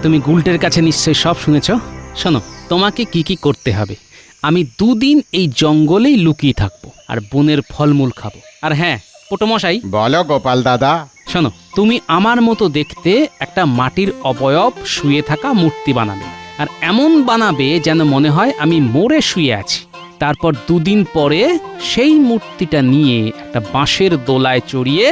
তুমি গুলটের কাছে নিশ্চয়ই সব শুনেছ। শোনো, তোমাকে কি কি করতে হবে। আমি 2 দিন এই জঙ্গলেই লুকিয়ে থাকবো আর বনের ফলমূল খাবো। আর হ্যাঁ পোটোমশাই, বলো গোপাল দাদা। শোনো, তুমি আমার মতো দেখতে একটা মাটির অবয়ব শুয়ে থাকা মূর্তি বানাবে, আর এমন বানাবে যেন মনে হয় আমি মরে শুয়ে আছি। তারপর 2 দিন পরে সেই মূর্তিটা নিয়ে একটা বাঁশের দোলায় চড়িয়ে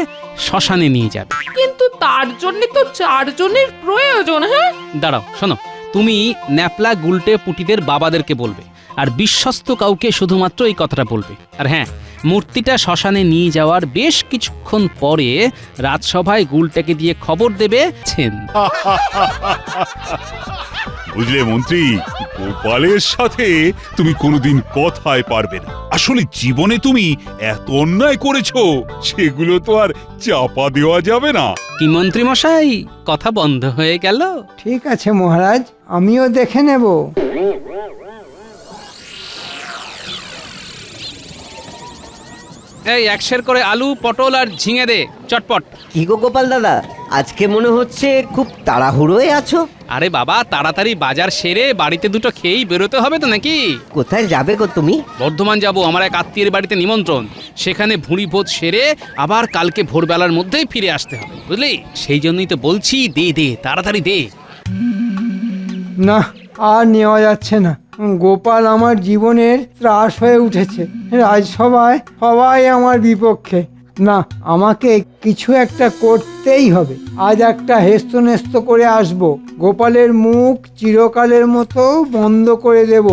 শ্মশানে নিয়ে যাবে। কিন্তু তার জন্য তো 4 জনের প্রয়োজন। হ্যাঁ, দাঁড়াও, শোনো, তুমি ন্যাপলা গুলটে পুটিদের বাবাদেরকে বলবে, আর বিশ্বস্ত কাউকে শুধুমাত্র এই কথাটা বলবে। আর হ্যাঁ, মূর্তিটা শ্মশানে নিয়ে যাওয়ার বেশ কিছুক্ষণ পরে রাজসভায় গুলটাকে দিয়ে খবর দেবে। বুঝলে মন্ত্রী, গোপালের সাথে তুমি কোনোদিন কথায় পারবে না। আসলে জীবনে তুমি এত অন্যায় করেছো, সেগুলো তো আর চাপা দেওয়া যাবে না। কি মন্ত্রী মশাই, কথা বন্ধ হয়ে গেল? ঠিক আছে মহারাজ, আমিও দেখে নেব। এই 1 করে আলু, পটল আর ঝিঙে দে, চটপট। কি গো গোপাল দাদা, আজকে মনে হচ্ছে খুব তাড়াহুড়োয় আছো। আরে বাবা, তাড়াতাড়ি বাজার সেরে বাড়িতে দুটো খেয়েই বেরোতে হবে তো নাকি। কোথায় যাবে গো তুমি? বর্ধমান যাব, আমার এক আত্মীয়ের বাড়িতে নিমন্ত্রণ। সেখানে ভুঁড়ি ভোজ সেরে আবার কালকে ভোরবেলার মধ্যেই ফিরে আসতে হবে, বুঝলি? সেই জন্যই তো বলছি, দে দে, তাড়াতাড়ি দে। না, আর নেওয়া যাচ্ছে না। গোপাল আমার জীবনের ত্রাস হয়ে উঠেছে। রাজসভায় সবাই আমার বিপক্ষে। না, আমাকে কিছু একটা করতেই হবে। আজ একটা হেস্তনেস্ত করে আসব, গোপালের মুখ চিরকালের মতো বন্ধ করে দেব।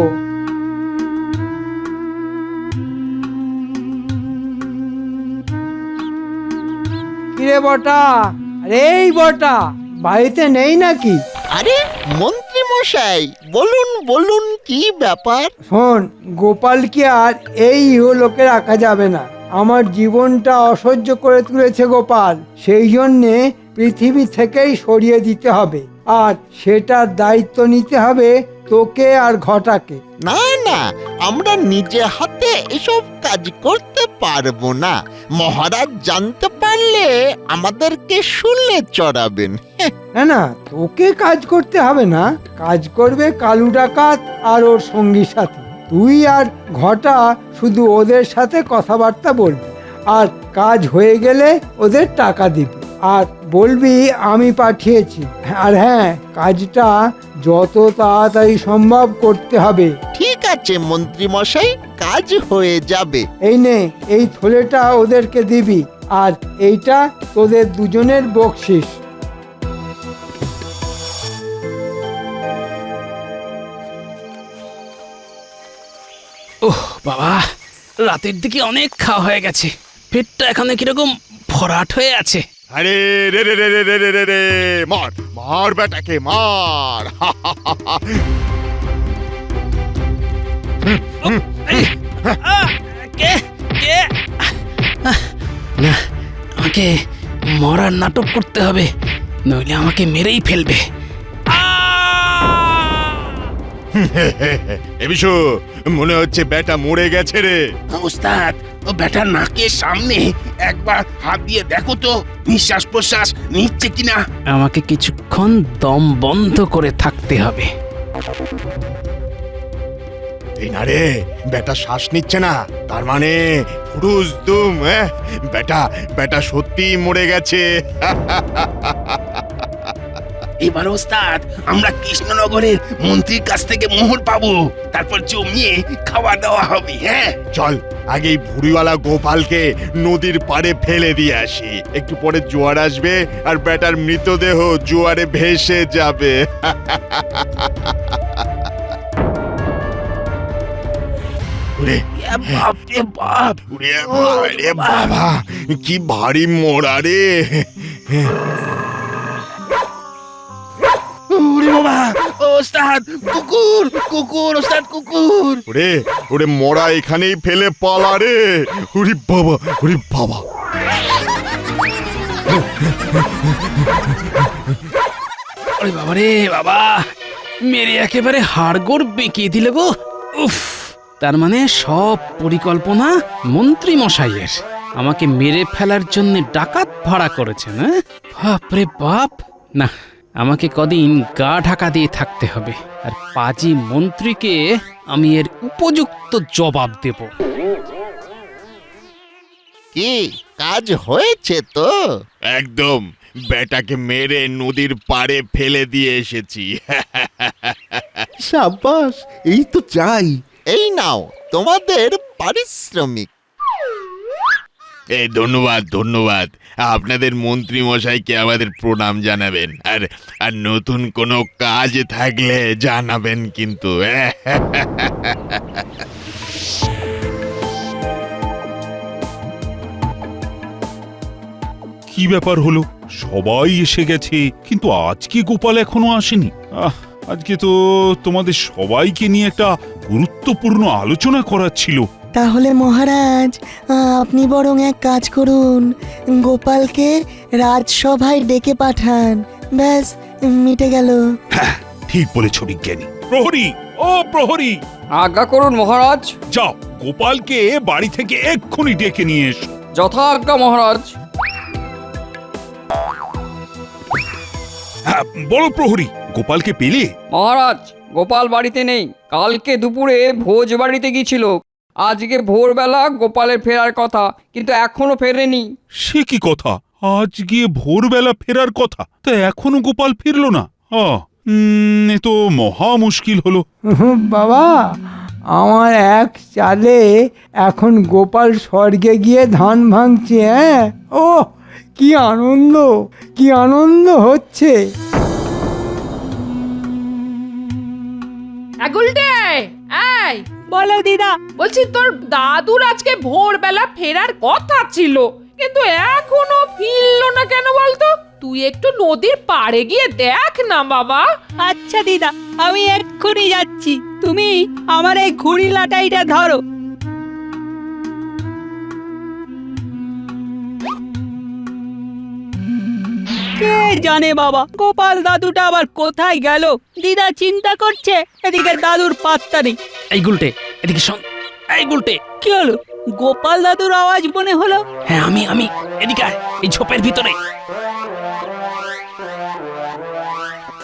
কিরে বটা, আরে এই বটা, বাড়িতে নেই নাকি? আরে মন্ত্রী মশাই, বলুন বলুন, কি ব্যাপার? শোন, গোপালকে আর এই ইহলোকে রাখা যাবে না। আমার জীবনটা অসহ্য করে তুলেছে গোপাল, সেই জন্যে পৃথিবী থেকেই সরিয়ে দিতে হবে, আর সেটার দায়িত্ব নিতে হবে তোকে আর ঘটাকে। না না, আমরা নিজে হাতে এসব কাজ করতে পারবো না। মহারাজ জানতে পারলে আমাদেরকে শুলে চড়াবেন। না না, তোকে কাজ করতে হবে না, কাজ করবে কালু ডাকাত আর ওর সঙ্গী সাথী। তুই আর ঘটা শুধু ওদের সাথে কথাবার্তা বলবি, আর কাজ হয়ে গেলে ওদের টাকা দিবি, আর বলবি আমি পাঠিয়েছি। আর হ্যাঁ, কাজটা যত তাড়াতাড়ি সম্ভব করতে হবে। ঠিক আছে মন্ত্রী মশাই, কাজ হয়ে যাবে। এই নে, এই থলেটা ওদেরকে দিবি, আর এইটা তোদের দুজনের বকশিস। ওহ বাবা, রাতের দিকে অনেক খাওয়া হয়ে গেছে, পেটটা এখানে কিরকম ভরাট হয়ে আছে। আরে রে রে রে রে রে রে রে রে, মার মার বেটাকে মার। কে কে? না, আমাকে মরার নাটক করতে হবে, নইলে আমাকে মেরেই ফেলবে। এ বিশু, মনে হচ্ছে বেটা মরে গেছে রে। ওস্তাদ, ও ব্যাটার নাকের সামনে একবার হাত দিয়ে দেখো তো, নিঃশ্বাস প্রশ্বাস নিচ্ছে কিনা। আমাকে কিছুক্ষণ দম বন্ধ করে থাকতে হবে। এই না রে, বেটা শ্বাস নিচ্ছে না, তার মানে ফুরুজ দুম। বেটা বেটা সত্যি মরে গেছে। এবার ওস্তাদ, আমরা কৃষ্ণনগরের মন্ত্রীর কাছ থেকে মোহর পাবো, তারপর জমিয়ে খাওয়া দাওয়া হবে। হ্যাঁ চল, আগেই ভুড়িওয়ালা গোপালকে নদীর পাড়ে ফেলে দিয়ে আসি। একটু পরে জোয়ার আসবে আর বেটার মৃতদেহ জোয়ারে ভেসে যাবে। ওরে বাপ রে বাপ, ওরে বাবা, বাবা, কি ভারী মোড়া রে। ওরে বাবা, ওস্তাদ কুকুর, কুকুর ওস্তাদ, কুকুর। ওরে ওরে, মোড়া এখানেই ফেলে পালা রে। ওরে বাবা, ওরে বাবা। ওরে বাবা রে বাবা, মেরে একেবারে হাড়গোড় বেঁকিয়ে দিলে গো। উফ, তার মানে সব পরিকল্পনা মন্ত্রী মশাইয়ের। আমাকে মেরে ফেলার জন্য ডাকাত ভাড়া করেছেন। বাপ রে বাপ। না, আমাকে কদিন গা ঢাকা দিয়ে থাকতে হবে, আর পাজি মন্ত্রীকে আমি এর উপযুক্ত জবাব দেব। কি কাজ হয়েছে তো? একদম, বেটাকে মেরে নদীর পাড়ে ফেলে দিয়ে এসেছি। সাব্বাস, এই তো চাই। এই নাও তোমাদের পারিশ্রমিক। ধন্যবাদ ধন্যবাদ। আপনাদের মন্ত্রী মশাইকে আমাদের প্রণাম জানাবেন, আর আর নতুন কোনো কাজ থাকলে জানাবেন কিন্তু। কি ব্যাপার হলো, সবাই এসে গেছে কিন্তু আজকে গোপাল এখনো আসেনি। আজকে তো তোমাদের সবাইকে নিয়ে একটা গুরুত্বপূর্ণ আলোচনা করার ছিল। তাহলে মহারাজ, আপনি বরং এক কাজ করুন, গোপালকে রাজসভায় ডেকে পাঠান, ব্যাস মিটে গেল। হ্যাঁ, ঠিক বলেছ বিজ্ঞানী। প্রহরী, ও প্রহরী, আজ্ঞা করুন মহারাজ। যাও গোপালকে বাড়ি থেকে এক্ষুনি ডেকে নিয়ে এসো। যথা আজ্ঞা মহারাজ। হ্যাঁ, বলো প্রহরী, গোপালকে পেলে? মহারাজ, গোপাল বাড়িতে নেই। কালকে দুপুরে ভোজ বাড়িতে গিয়েছিল। আজকে ভোরবেলা গোপালের ফেরার কথা, কিন্তু এখনো ফেরেনি। সে কি কথা, আজ গিয়ে ভোরবেলা ফেরার কথা, তা এখনো গোপাল ফিরলো না? এ তো মহা মুশকিল হলো। বাবা, আমার এক চালে এখন গোপাল স্বর্গে গিয়ে ধান ভাঙছে। হ্যাঁ, ও কি আনন্দ, কি আনন্দ হচ্ছে। গুলটে, এই বলো দিদা। বলছি তোর দাদুর আজকে ভোরবেলা ফেরার কথা ছিল, কিন্তু এখনো ফিরলো না কেন বলতো? তুই একটু নদীর পাড়ে গিয়ে দেখ না বাবা। আচ্ছা দিদা, আমি এক্ষুনি যাচ্ছি। তুমি আমার এই ঘুড়ি লাটাইটা ধরো। কে জানে বাবা, গোপাল দাদুটা আবার কোথায় গেল। দিদা চিন্তা করছে, এদিকে দাদুর পাত্তা নেই। এই গুলটে, এদিকে শোন। এই গুলটে, কি হলো? গোপাল দাদুর আওয়াজ মনে হলো। হ্যাঁ আমি এদিকে আয়, এই ঝোপের ভিতরে।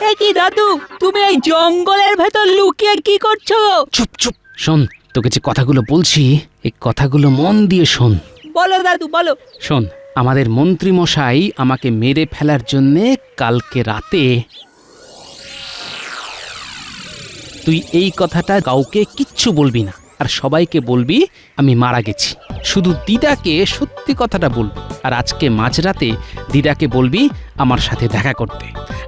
এ কি দাদু, তুমি এই জঙ্গলের ভেতর লুকিয়ে কি করছো? চুপ চুপ, শোন, তোকে যে কথাগুলো বলছি এই কথাগুলো মন দিয়ে শোন। বলো দাদু, বলো। শোন, আমাদের মন্ত্রী মশাই আমাকে মেরে ফেলার জন্যে কালকে রাতে, তুই এই কথাটা কাউকে কিচ্ছু বলবি না, আর সবাইকে বলবি আমি মারা গেছি। শুধু দিদাকে সত্যি কথাটা বলবি, আর আজকে মাঝরাতে দিদাকে বলবি আমার সাথে দেখা করতে,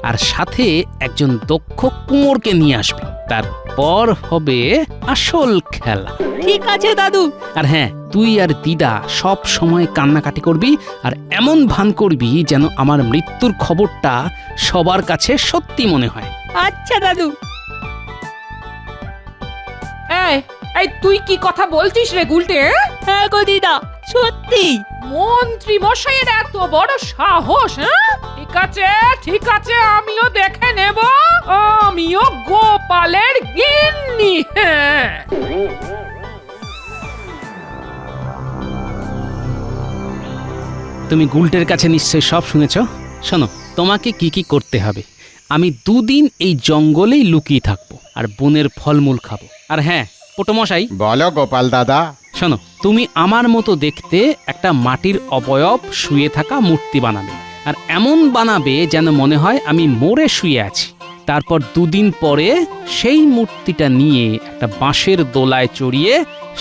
আর সাথে একজন দক্ষ কুমোরকে নিয়ে আসবি। তারপর হবে আসল খেলা। ঠিক আছে দাদু। আর হ্যাঁ, তুই আর দিদা সব সময় কান্নাকাটি করবি, আর এমন ভান করবি যেন আমার মৃত্যুর খবরটা সবার কাছে সত্যি মনে হয়। আচ্ছা দাদু। এই তুই কি কথা বলছিস রে গুলটে? হ্যাঁ গো দিদা, সত্যি। মন্ত্রী মশাইয়ের এত বড় সাহস? হ্যাঁ, ঠিক আছে, আমিও দেখে নেব। আমিও গোপালের গিন্নি। হ্যাঁ, তুমি গুলটের কাছে নিশ্চয়ই সব শুনেছ। শোনো, তোমাকে কি কি করতে হবে। আমি 2 দিন এই জঙ্গলেই লুকিয়ে থাকবো, আর বনের ফলমূল খাবো। আর হ্যাঁ পোটোমশাই, বলো গোপাল দাদা। শোনো, তুমি আমার মতো দেখতে একটা মাটির অবয়ব শুয়ে থাকা মূর্তি বানাবে, আর এমন বানাবে যেন মনে হয় আমি মরে শুয়ে আছি। তারপর 2 দিন পরে সেই মূর্তিটা নিয়ে একটা বাঁশের দোলায় চড়িয়ে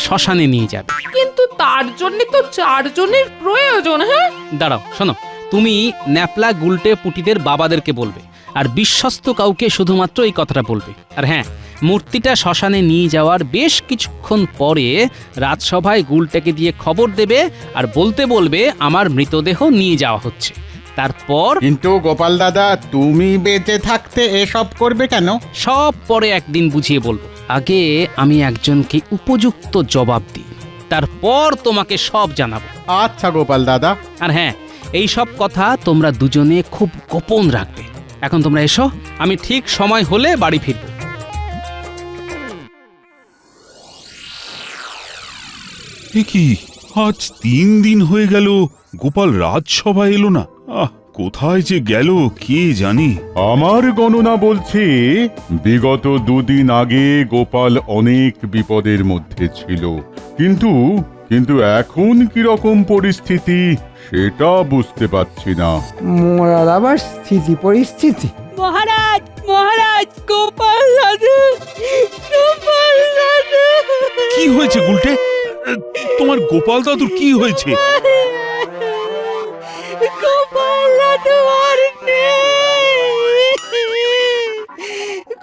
শ্মশানে নিয়ে যাবে। কিন্তু তার জন্য তো 4 জনের প্রয়োজন। হ্যাঁ, দাঁড়াও, শোনো, তুমি ন্যাপলা গুলটে পুটিদের বাবাদেরকে বলবে, আর বিশ্বস্ত কাউকে শুধুমাত্র এই কথাটা বলবে। আর হ্যাঁ, মূর্তিটা শ্মশানে নিয়ে যাওয়ার বেশ কিছুক্ষণ পরে রাজসভায় গুলটেকে দিয়ে খবর দেবে, আর বলতে বলবে আমার মৃতদেহ নিয়ে যাওয়া হচ্ছে। তারপর কিন্তু গোপাল দাদা, তুমি বেঁচে থাকতে এসব করবে কেন? সব পরে একদিন বুঝিয়ে বলবো। আগে আমি একজনকে উপযুক্ত জবাব দিই, তারপর তোমাকে সব জানাবো। আচ্ছা গোপাল দাদা। আর হ্যাঁ, এই সব কথা তোমরা দুজনে খুব গোপন রাখবে। এখন তোমরা এসো, আমি ঠিক সময় হলে বাড়ি ফিরব। এ কি, আজ 3 দিন হয়ে গেল গোপাল রাজসভায় এলো না। কোথায় যে গেল কে জানি। আমার গণনা বলছে বিগত 2 দিন আগে গোপাল অনেক বিপদের মধ্যে ছিল, কিন্তু কিন্তু এখন কি রকম পরিস্থিতি সেটা বুঝতে পারছি না। মোরার আবার স্থিতি পরিস্থিতি। মহারাজ মহারাজ, গোপাল দাদু, গোপাল দাদু। কি হয়েছে গুলটে? তোমার গোপাল দাদুর কি হয়েছে? গোপাল দাদু আর নেই।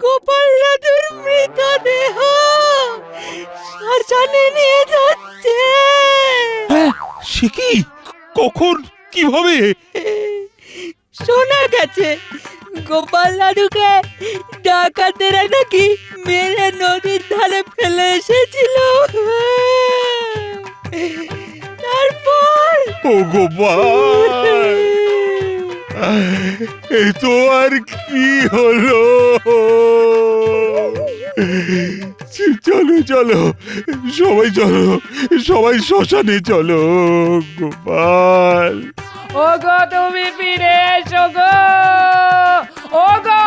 গোপাল দাদুর মৃতদেহ শ্মশানে নিয়ে যাচ্ছে। সে কি? কখন? কিভাবে? শোনা গেছে গোপাল দাদুকে ডাকাতেরা নাকি মেরে নদীর ধারে ফেলে এসেছিল। তারপর ও গোপাল, এই তো আর কি হলো? চলো চলো, সবাই চলো, সবাই শ্মশানে চলো। গোপাল, ওগো তুমি ফিরে এসো গো। ওগো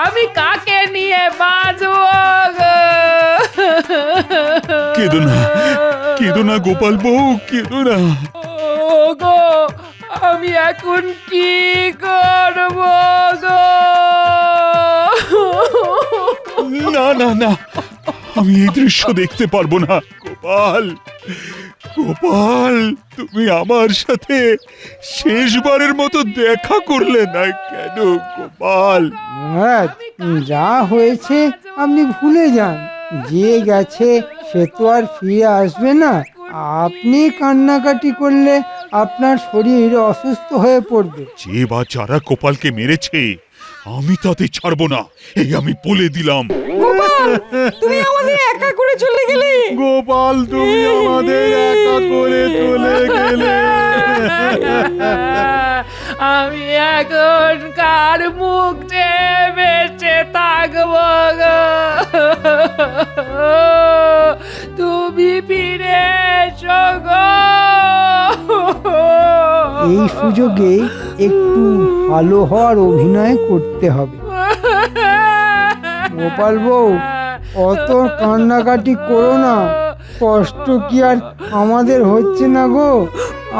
আমি কাকে নিয়ে বাঁচবো গো? কেঁদো না, কেঁদো না গোপাল বউ, কেঁদো না। ওগো আমি এখন কি করব গো? না না না, আমি এই দৃশ্য দেখতে পারবো না। গোপাল, গোপাল, তুমি আমার সাথে শেষবারের মতো দেখা করলে না কেন গোপাল? মহারাজ, যা হয়েছে আপনি ভুলে যান। যে গেছে সে তো আর ফিরে আসবে না। আপনি কান্নাকাটি করলে আপনার শরীর অসুস্থ হয়ে পড়বে। যে বা যারা গোপালকে মেরেছে আমি তাতে ছাড়বো না, এই আমি বলে দিলাম। তুমি আমাদের একা করে চলে গেলে। গোপাল, তুমি আমাদের একা করে চলে গেলে। আমি এখন কার মুখ চেয়ে বেঁচে থাকবো গো? তুমি ফিরে এসো গো। এই সুযোগে একটু ভালো হওয়ার অভিনয় করতে হবে। গোপাল বউ, অত কান্নাকাটি করো না। কষ্ট কি আর আমাদের হচ্ছে না গো?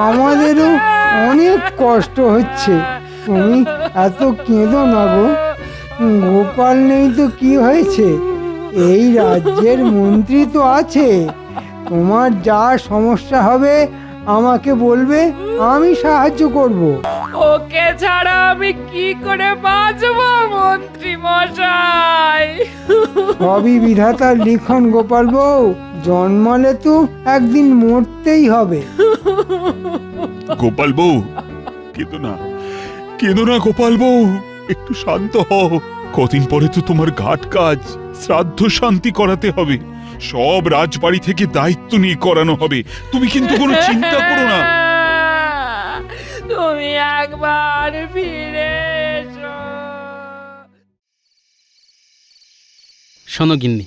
আমাদেরও অনেক কষ্ট হচ্ছে। তুমি এত কেঁদো না গো। গোপাল নেই তো কি হয়েছে? এই রাজ্যের মন্ত্রী তো আছে। তোমার যা সমস্যা হবে আমাকে বলবে, আমি সাহায্য করব। ওকে ছাড়া আমি কি করে বাঁচবো মন্ত্রী মশাই? সবই বিধাতার লিখন গোপাল বউ। জন্মালে তো একদিন মরতেই হবে। গোপাল বউ, কেঁদো না, কেঁদো না গোপাল বউ, একটু শান্ত হও। কদিন পরে তো তোমার ঘাট কাজ, শ্রাদ্ধ শান্তি করাতে হবে। সব রাজবাড়ি থেকে দায়িত্ব নিয়ে করানো হবে। তুমি কিন্তু কোনো চিন্তা করো না। তুমি একবার ফিরে এসো। শোনো গিন্নি,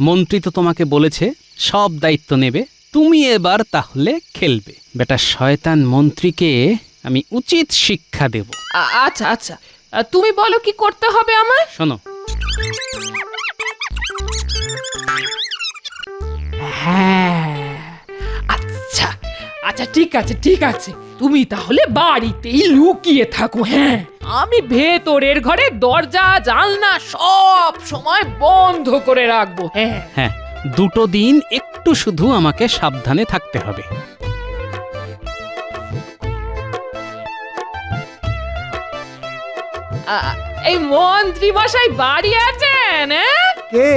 মন্ত্রী তো তোমাকে বলেছে সব দায়িত্ব নেবে, তুমি এবার তাহলে খেলবে। বেটা শয়তান মন্ত্রীকে আমি উচিত শিক্ষা দেব। আচ্ছা আচ্ছা, তুমি বলো কি করতে হবে আমার? শোনো, হ্যাঁ, আচ্ছা আচ্ছা, ঠিক আছে ঠিক আছে। তুমি তাহলে বাড়িতেই লুকিয়ে থাকো। হ্যাঁ, আমি ভেতরের ঘরে দরজা জানলা সব সময় বন্ধ করে রাখবো। হ্যাঁ হ্যাঁ, 2 দিন একটু শুধু আমাকে সাবধানে থাকতে হবে। এই মন্ত্রী মশাই বাড়ি আছেন? কে?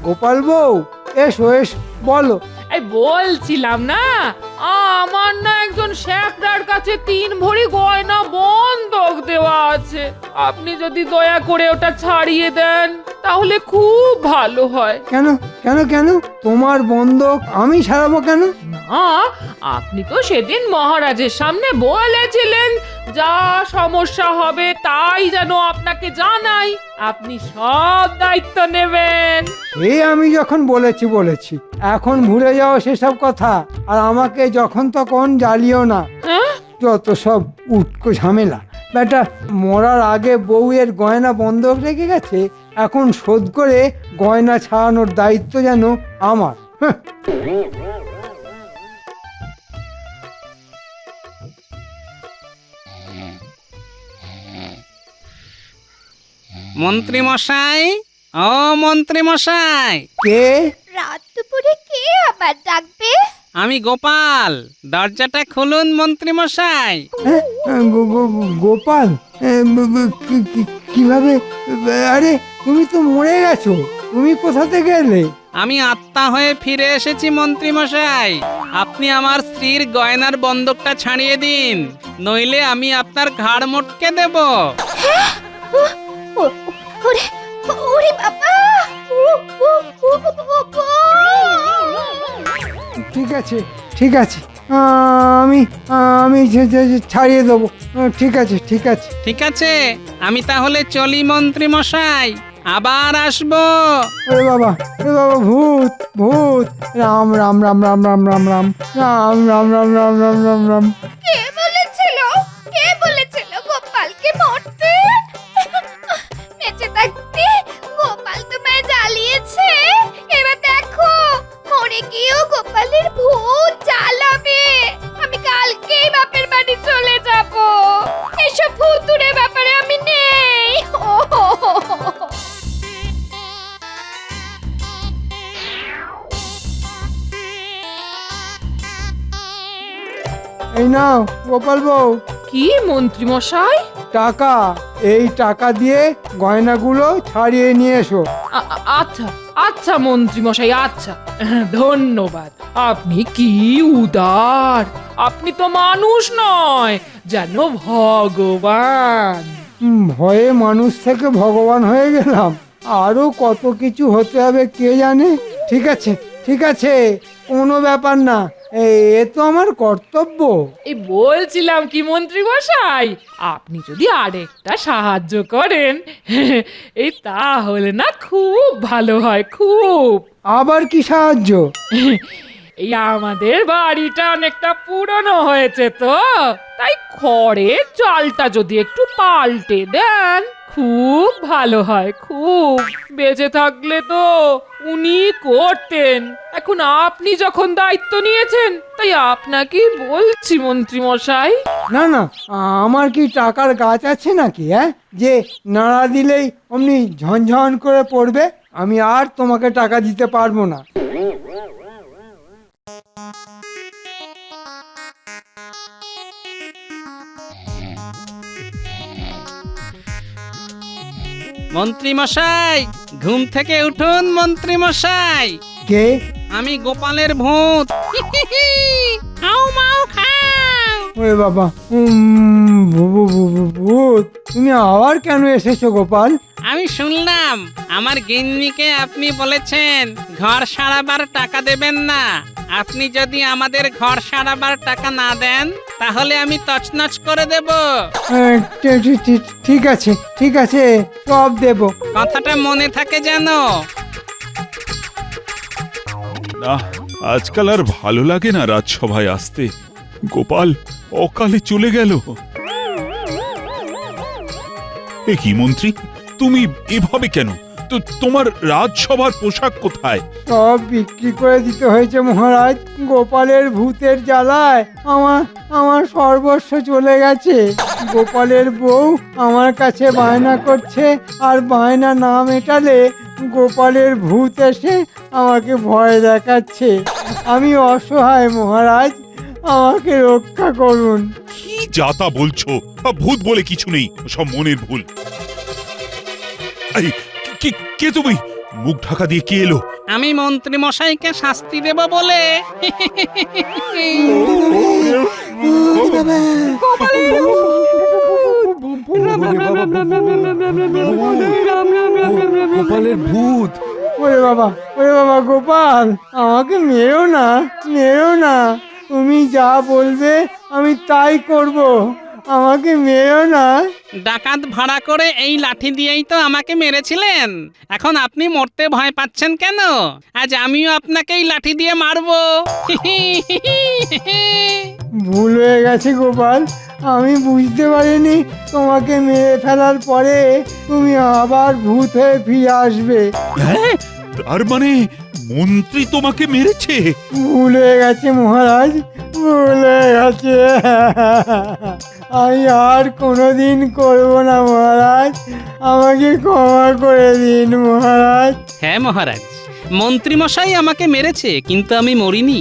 গোপাল বউ, এসো এসো, বলো। এই বলছিলাম না, আমার না একজন শেখরার কাছে 3 ভরি গয়না বন্ধক দেওয়া আছে। আপনি যদি দয়া করে ওটা ছাড়িয়ে দেন তাহলে খুব ভালো হয়। কেন কেন কেন? তোমার বন্ধক আমি ছাড়াবো কেন? না, আপনি তো সেদিন মহারাজের সামনে বলেছিলেন যা সমস্যা হবে তাই যেন আপনাকে জানাই। আপনি সব দায়িত্ব নেবেন। এই আমি যখন বলেছি, এখন ভুলে যাও সেসব কথা। আর আমাকে যখন তখন জ্বালিও না। হ্যাঁ? যত সব উটকো ঝামেলা। বেটা মরার আগে বউয়ের গয়না বন্ধক রেখে গেছে, এখন শোধ করে গয়না ছাড়ানোর দায়িত্ব যেন আমার। হ্যাঁ। মন্ত্রী মশাই, ও মন্ত্রী মশাই, কে? রাত দুপুরে কে আবার ডাকবে? আমি গোপাল, দরজাটা খুলুন মন্ত্রী মশাই। হ্যাঁ? গোপাল? কিভাবে? আরে তুমি তো মরে গেছো, তুমি কোথা থেকে এলে? আমি আত্মা হয়ে ফিরে এসেছি মন্ত্রী মশাই। আপনি আমার স্ত্রীর গয়নার বন্ধকটা ছাড়িয়ে দিন, নইলে আমি আপনার ঘাড় মটকে দেব। ওরে ওরে বাবা! ঠিক আছে, ঠিক আছে, আমি আমি ছাড়িয়ে দেবো। ঠিক আছে, ঠিক আছে। ঠিক আছে, আমি তাহলে চলি মন্ত্রী মশাই, আবার আসবো। ওরে বাবা, ওরে বাবা, ভূত ভূত! রাম রাম রাম রাম রাম রাম রাম রাম রাম রাম রাম রাম রাম রাম। কে বলেছিল গোপালকে মরতে? বেঁচে থাকতে গোপাল তোমায় জ্বালিয়েছে, এবার দেখো মরে গিয়েও গোপালের ভূত জ্বালাবে। আমি কালকেই বাপের বাড়ি চলে যাব, এসব ভূতুরে ব্যাপারে আমি নেই। এই নাও গোপাল বউ, কি মন্ত্রী মশাই? টাকা। এই টাকা দিয়ে গয়নাগুলো ছাড়িয়ে নিয়ে এসো। আচ্ছা আচ্ছা মন্ত্রী মশাই, আচ্ছা, ধন্যবাদ। আপনি কি উদার! আপনি তো মানুষ নয়, যেন ভগবান। ভয়ে মানুষ থেকে ভগবান হয়ে গেলাম, আরো কত কিছু হতে হবে কে জানে। ঠিক আছে, ঠিক আছে, কোনো ব্যাপার না, এ তো আমার কর্তব্য। এই বলছিলাম কি মন্ত্রী মশাই, আপনি যদি আরেকটা সাহায্য করেন, এই তাহলে না খুব ভালো হয়, খুব। আবার কি সাহায্য? এই আমাদের বাড়িটা অনেকটা পুরনো হয়েছে তো, তাই খড়ের চালটা যদি একটু পাল্টে দেন খুব ভালো হয়, খুব। বেঁচে থাকলে তো উনি করতেন, এখন আপনি যখন দায়িত্ব নিয়েছেন তাই আপনাকেই বলছি মন্ত্রী মশাই। না না, আমার কি টাকার গাছ আছে নাকি, হ্যাঁ, যে নাড়া দিলেই অমনি ঝনঝন করে পড়বে? আমি আর তোমাকে টাকা দিতে পারবো না। মন্ত্রী মশাই, ঘুম থেকে উঠুন মন্ত্রী মশাই। কে? আমি গোপালের ভূত। খাও মাও খাও। ওরে বাবা, ভূত! তুমি আবার কেন এসেছো গোপাল? আমি শুনলাম আমার গিন্নিকে আপনি বলেছেন ঘর সারাবার টাকা দেবেন না। আপনি যদি আমাদের ঘর সারাবার টাকা না দেন তাহলে আমি তছনছ করে দেব। ঠিক আছে, ঠিক আছে, সব দেব। কথাটা মনে থাকে যেন। না, আজকাল আর ভালো লাগে না রাজসভায় আসতে। গোপাল অকালে চলে গেল। এ কি মন্ত্রী, তুমি এভাবে কেন? তো তোমার রাজসভার পোশাক কোথায়? সব বিক্রি করে দিতে হয়েছে মহারাজ। গোপালের ভূতের জ্বালায় আমার সর্বস্ব চলে গেছে। গোপালের বউ আমার কাছে বায়না করছে, আর বায়না না মেটালে গোপালের ভূত এসে আমাকে ভয় দেখাচ্ছে। আমি অসহায় মহারাজ, আমাকে রক্ষা করুন। কি যাতা বলছো? ভূত বলে কিছু নেই, সব মনের ভুল। কে তুমি? মুখ ঢাকা দিয়ে কে এলো? আমি মন্ত্রী মশাইকে শাস্তি দেব বলে। গোপালের ভূত! ওরে বাবা, ওরে বাবা, গোপাল আমাকে মেরো না, মেরো না। তুমি যা বলবে আমি তাই করব, আমাকে মেরো না। ডাকাত ভাড়া করে এই লাঠি দিয়েই তো আমাকে মেরেছিলেন, এখন আপনি মরতে ভয় পাচ্ছেন কেন? আজ আমিও আপনাকে এই লাঠি দিয়ে মারবো। ভুল হয়ে গেছে গোপাল, আমি বুঝতে পারিনি তোমাকে মেরে ফেলার পরে তুমি আবার ভূত হয়ে ফিরে আসবে। হ্যাঁ, তার মানে মন্ত্রী তোমাকে মেরেছে? ভুলে গেছে মহারাজ, ভুলে গেছে। আমি আর কোনোদিন করব না মহারাজ, আমাকে ক্ষমা করে দিন মহারাজ। হ্যাঁ মহারাজ, মন্ত্রীমশাই আমাকে মেরেছে, কিন্তু আমি মরিনি,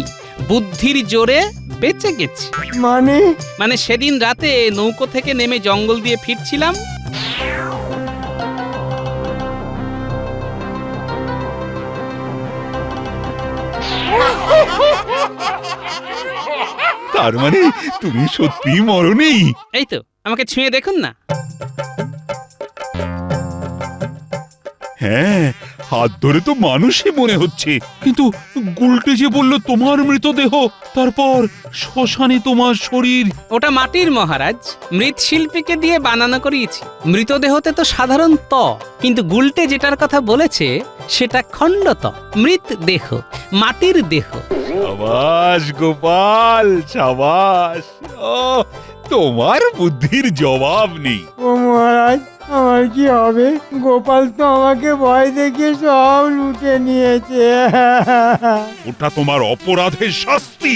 বুদ্ধির জোরে বেঁচে গেছি। মানে সেদিন রাতে নৌকো থেকে নেমে জঙ্গল দিয়ে ফিরছিলাম, তার মানে তুমি সত্যি মরনি? এই তো আমাকে ছুঁয়ে দেখুন না। হ্যাঁ, হাত ধরে তো মানুষই মনে হচ্ছে, কিন্তু গুলটে যে বলল তোমার মৃতদেহ, তারপর শ্মশানে তোমার শরীর। ওটা মাটির মহারাজ, মৃৎশিল্পীকে দিয়ে বানানো করিয়েছি। মৃতদেহতে তো সাধারণ ত, কিন্তু গুলটে যেটার কথা বলেছে সেটা খণ্ডত, মৃত দেহ, মাটির দেহ। সাবাস গোপাল, সাবাস। ও, তোমার বুদ্ধির জবাব নেই। ও মহারাজ, আমার কি হবে? গোপাল তো আমাকে ভয় দেখিয়ে সব লুটে নিয়েছে। ওটা তোমার অপরাধের শাস্তি।